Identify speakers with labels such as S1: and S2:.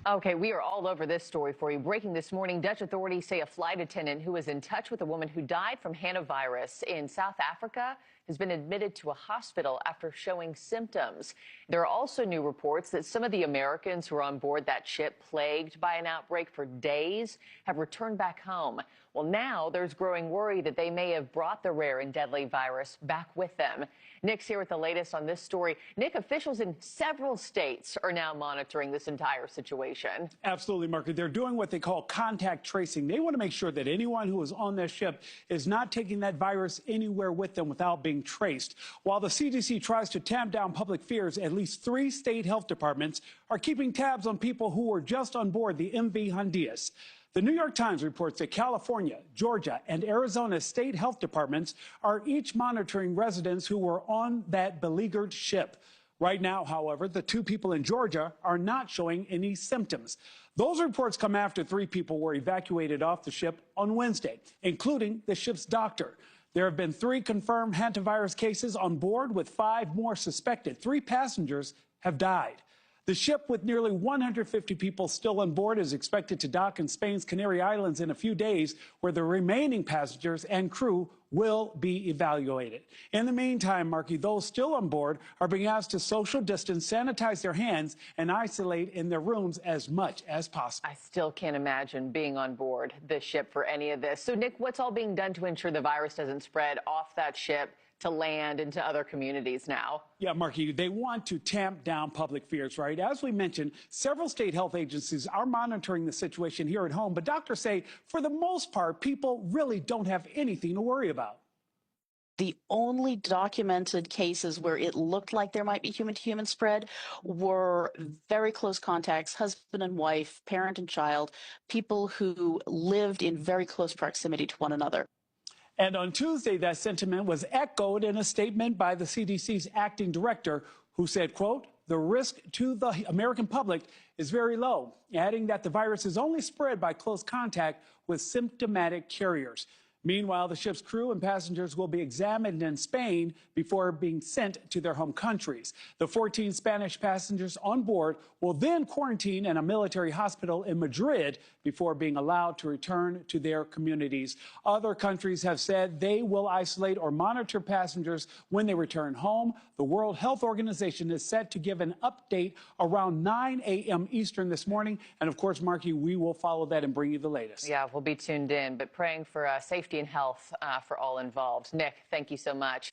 S1: Okay, we are all over this story for you. Breaking this morning, Dutch authorities say a flight attendant who was in touch with a woman who died from hantavirus in South Africa has been admitted to a hospital after showing symptoms. There are also new reports that some of the Americans who were on board that ship plagued by an outbreak for days have returned back home. Well, now there's growing worry that they may have brought the rare and deadly virus back with them. Nick's here with the latest on this story. Nick, officials in several states are now monitoring this entire situation.
S2: Absolutely, Mark. They're doing what they call contact tracing. They want to make sure that anyone who is on this ship is not taking that virus anywhere with them without being traced. While the CDC tries to tamp down public fears, at least 3 state health departments are keeping tabs on people who were just on board the MV Hondias. The New York Times reports that California, Georgia, and Arizona state health departments are each monitoring residents who were on that beleaguered ship. Right now, however, the 2 people in Georgia are not showing any symptoms. Those reports come after 3 people were evacuated off the ship on Wednesday, including the ship's doctor. There have been 3 confirmed hantavirus cases on board, with 5 more suspected. 3 passengers have died. The ship, with nearly 150 people still on board, is expected to dock in Spain's Canary Islands in a few days, where the remaining passengers and crew will be evaluated. In the meantime, Marky, those still on board are being asked to social distance, sanitize their hands, and isolate in their rooms as much as possible.
S1: I still can't imagine being on board this ship for any of this. So, Nick, what's all being done to ensure the virus doesn't spread off that ship to land into other communities now?
S2: Yeah, Marky, they want to tamp down public fears, right? As we mentioned, several state health agencies are monitoring the situation here at home, but doctors say, for the most part, people really don't have anything to worry about.
S3: The only documented cases where it looked like there might be human-to-human spread were very close contacts, husband and wife, parent and child, people who lived in very close proximity to one another.
S2: And on Tuesday, that sentiment was echoed in a statement by the CDC's acting director, who said, quote, "The risk to the American public is very low," adding that the virus is only spread by close contact with symptomatic carriers. Meanwhile, the ship's crew and passengers will be examined in Spain before being sent to their home countries. The 14 Spanish passengers on board will then quarantine in a military hospital in Madrid before being allowed to return to their communities. Other countries have said they will isolate or monitor passengers when they return home. The World Health Organization is set to give an update around 9 a.m. Eastern this morning. And of course, Marky, we will follow that and bring you the latest.
S1: Yeah, we'll be tuned in, but praying for safety and health for all involved. Nick, thank you so much.